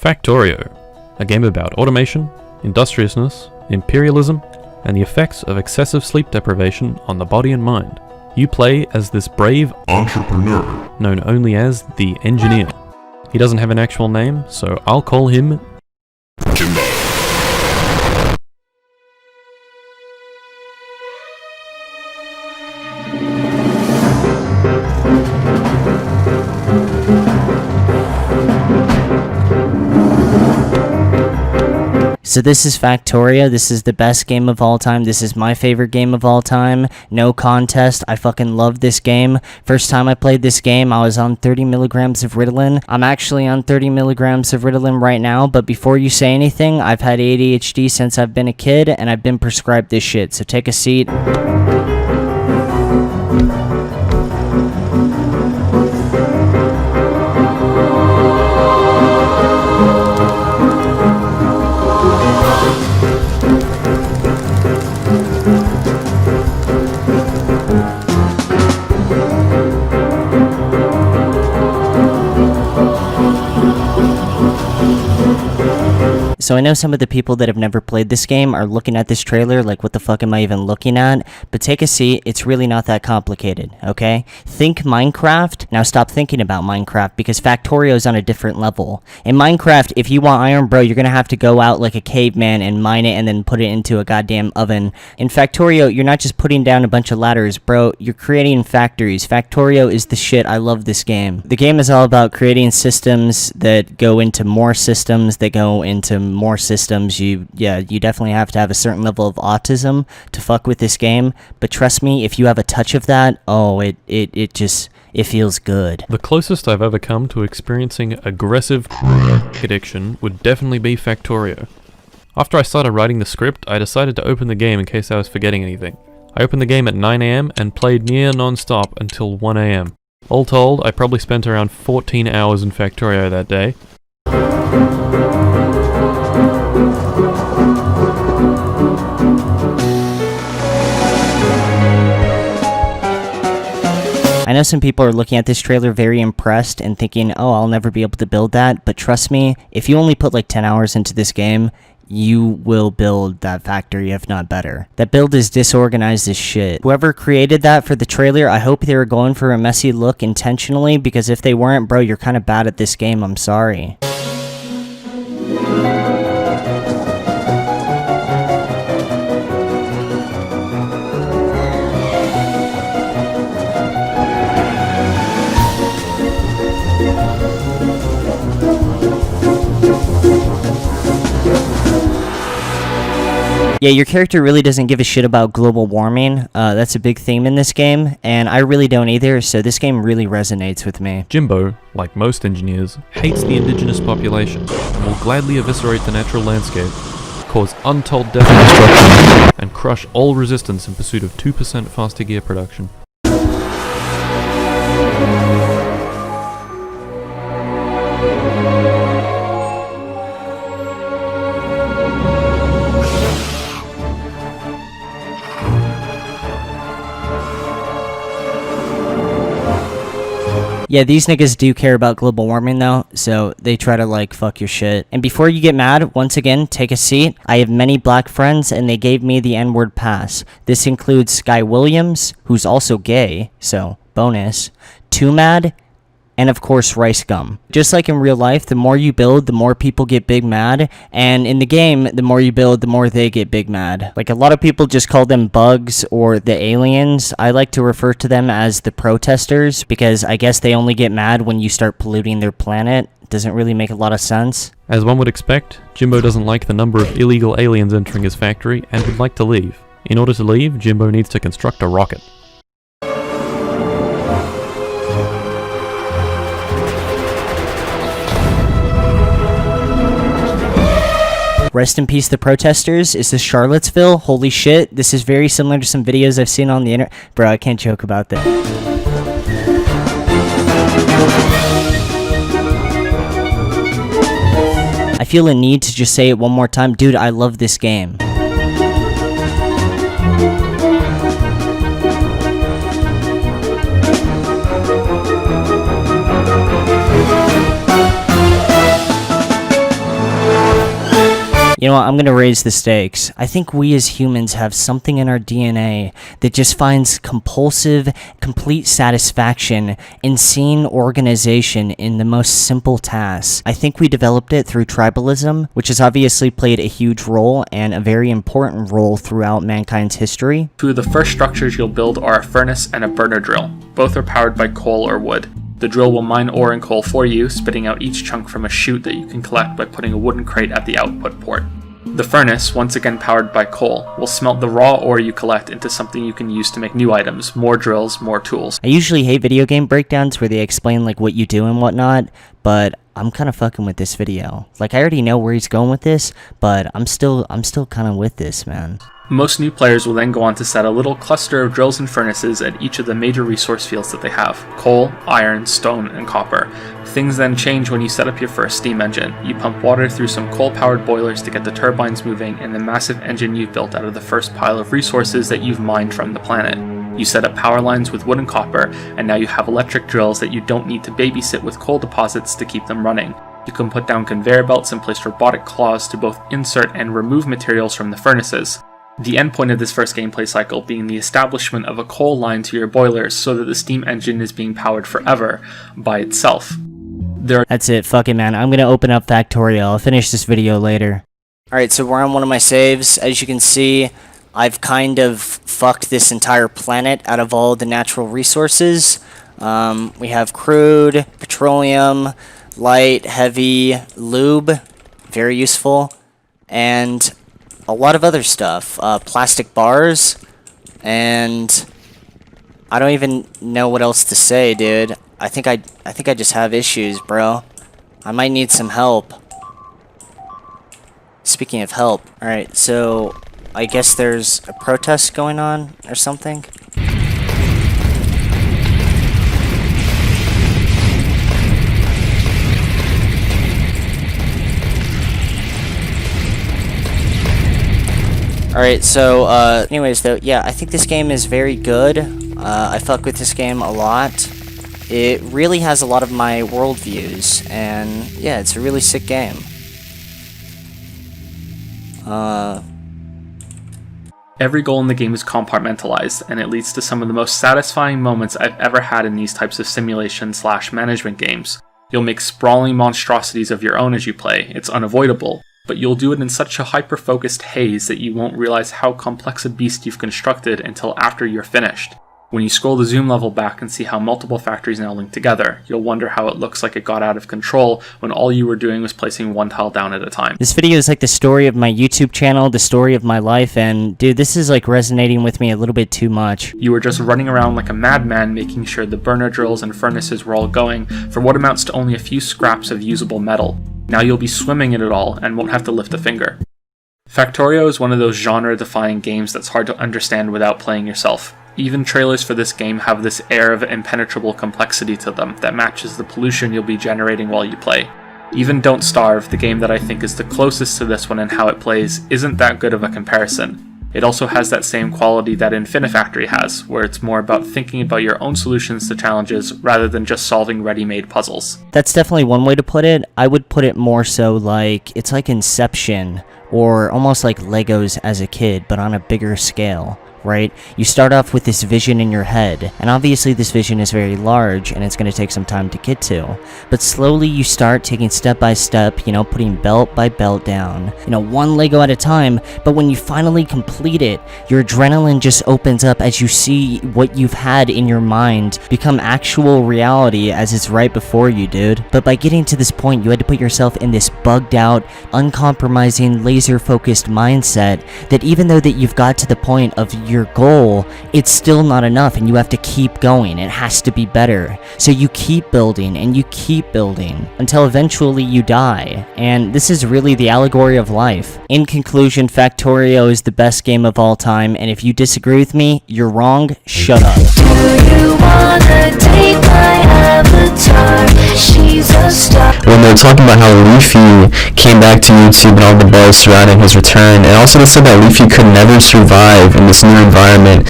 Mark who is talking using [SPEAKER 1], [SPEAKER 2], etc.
[SPEAKER 1] Factorio, a game about automation, industriousness, imperialism, and the effects of excessive sleep deprivation on the body and mind. You play as this brave entrepreneur, known only as the Engineer. He doesn't have an actual name, so I'll call him Jimbo.
[SPEAKER 2] So this is Factorio. This is the best game of all time. This is my favorite game of all time. No contest. I fucking love this game. First time I played this game, I was on 30 milligrams of Ritalin. I'm actually on 30 milligrams of Ritalin right now, but before you say anything, I've had ADHD since I've been a kid, and I've been prescribed this shit. So take a seat. So I know some of the people that have never played this game are looking at this trailer like, what the fuck am I even looking at? But take a seat, it's really not that complicated, okay? Think Minecraft. Now stop thinking about Minecraft because Factorio is on a different level. In Minecraft, if you want iron, bro, you're gonna have to go out like a caveman and mine it and then put it into a goddamn oven. In Factorio, you're not just putting down a bunch of ladders, bro, you're creating factories. Factorio is the shit. I love this game. The game is all about creating systems that go into more systems that go into more systems. You definitely have to have a certain level of autism to fuck with this game, but trust me, if you have a touch of that, oh, it feels good.
[SPEAKER 1] The closest I've ever come to experiencing aggressive crack addiction would definitely be Factorio. After I started writing the script, I decided to open the game in case I was forgetting anything. I opened the game at 9 AM and played near non-stop until 1 AM. All told, I probably spent around 14 hours in Factorio that day.
[SPEAKER 2] I know some people are looking at this trailer very impressed and thinking, oh, I'll never be able to build that, but trust me, if you only put like 10 hours into this game, you will build that factory, if not better. That build is disorganized as shit. Whoever created that for the trailer, I hope they were going for a messy look intentionally, because if they weren't, bro, you're kind of bad at this game, I'm sorry. Yeah, your character really doesn't give a shit about global warming. That's a big theme in this game, and I really don't either, so this game really resonates with me.
[SPEAKER 1] Jimbo, like most engineers, hates the indigenous population and will gladly eviscerate the natural landscape, cause untold death and destruction, and crush all resistance in pursuit of 2% faster gear production.
[SPEAKER 2] Yeah, these niggas do care about global warming though, so they try to like fuck your shit. And before you get mad, once again, take a seat. I have many black friends and they gave me the N-word pass. This includes Sky Williams, who's also gay, so bonus, Too Mad, and of course Rice Gum. Just like in real life, the more you build, the more people get big mad, and in the game, the more you build, the more they get big mad. Like a lot of people just call them bugs or the aliens. I like to refer to them as the protesters, because I guess they only get mad when you start polluting their planet. Doesn't really make a lot of sense.
[SPEAKER 1] As one would expect, Jimbo doesn't like the number of illegal aliens entering his factory and would like to leave. In order to leave, Jimbo needs to construct a rocket.
[SPEAKER 2] Rest in peace, the protesters. Is this Charlottesville? Holy shit. This is very similar to some videos I've seen on the internet. Bro, I can't joke about that. I feel a need to just say it one more time. Dude, I love this game. You know what, I'm gonna raise the stakes. I think we as humans have something in our DNA that just finds compulsive, complete satisfaction in seeing organization in the most simple tasks. I think we developed it through tribalism, which has obviously played a huge role and a very important role throughout mankind's history.
[SPEAKER 3] Two of the first structures you'll build are a furnace and a burner drill. Both are powered by coal or wood. The drill will mine ore and coal for you, spitting out each chunk from a chute that you can collect by putting a wooden crate at the output port. The furnace, once again powered by coal, will smelt the raw ore you collect into something you can use to make new items, more drills, more tools.
[SPEAKER 2] I usually hate video game breakdowns where they explain like what you do and whatnot, but I'm kind of fucking with this video. Like, I already know where he's going with this, but I'm still kind of with this, man.
[SPEAKER 3] Most new players will then go on to set a little cluster of drills and furnaces at each of the major resource fields that they have: coal, iron, stone, and copper. Things then change when you set up your first steam engine. You pump water through some coal-powered boilers to get the turbines moving and the massive engine you've built out of the first pile of resources that you've mined from the planet. You set up power lines with wood and copper, and now you have electric drills that you don't need to babysit with coal deposits to keep them running. You can put down conveyor belts and place robotic claws to both insert and remove materials from the furnaces. The endpoint of this first gameplay cycle being the establishment of a coal line to your boilers so that the steam engine is being powered forever by itself.
[SPEAKER 2] That's it, fuck it, man. I'm gonna open up Factorio. I'll finish this video later. Alright, so we're on one of my saves. As you can see, I've kind of fucked this entire planet out of all the natural resources. We have crude, petroleum, light, heavy, lube, very useful, and a lot of other stuff. Plastic bars, and I don't even know what else to say, dude. I think I just have issues, bro. I might need some help. Speaking of help, alright, so I guess there's a protest going on or something. Alright, so, anyways though, yeah, I think this game is very good. I fuck with this game a lot. It really has a lot of my worldviews, and yeah, it's a really sick game.
[SPEAKER 3] Every goal in the game is compartmentalized, and it leads to some of the most satisfying moments I've ever had in these types of simulation/management games. You'll make sprawling monstrosities of your own as you play, it's unavoidable, but you'll do it in such a hyper-focused haze that you won't realize how complex a beast you've constructed until after you're finished. When you scroll the zoom level back and see how multiple factories now link together, you'll wonder how it looks like it got out of control when all you were doing was placing one tile down at a time.
[SPEAKER 2] This video is like the story of my YouTube channel, the story of my life, and dude, this is like resonating with me a little bit too much.
[SPEAKER 3] You were just running around like a madman making sure the burner drills and furnaces were all going for what amounts to only a few scraps of usable metal. Now you'll be swimming in it all and won't have to lift a finger. Factorio is one of those genre-defying games that's hard to understand without playing yourself. Even trailers for this game have this air of impenetrable complexity to them that matches the pollution you'll be generating while you play. Even Don't Starve, the game that I think is the closest to this one in how it plays, isn't that good of a comparison. It also has that same quality that Infinifactory has, where it's more about thinking about your own solutions to challenges rather than just solving ready-made puzzles.
[SPEAKER 2] That's definitely one way to put it. I would put it more so like, it's like Inception, or almost like Legos as a kid, but on a bigger scale. Right? You start off with this vision in your head, and obviously this vision is very large and it's going to take some time to get to, but slowly you start taking step by step, you know, putting belt by belt down, you know, one Lego at a time. But when you finally complete it, your adrenaline just opens up as you see what you've had in your mind become actual reality as it's right before you, dude. But by getting to this point, you had to put yourself in this bugged out, uncompromising, laser focused mindset that even though that you've got to the point of your goal, it's still not enough, and you have to keep going. It has to be better. So you keep building and you keep building until eventually you die. And this is really the allegory of life. In conclusion, Factorio is the best game of all time, and if you disagree with me, you're wrong. Shut up.
[SPEAKER 4] Do you wanna take my avatar? She's a star.
[SPEAKER 5] When they're talking about how Leafy came back to YouTube and all the buzz surrounding his return, and also they said that Leafy could never survive in this new environment.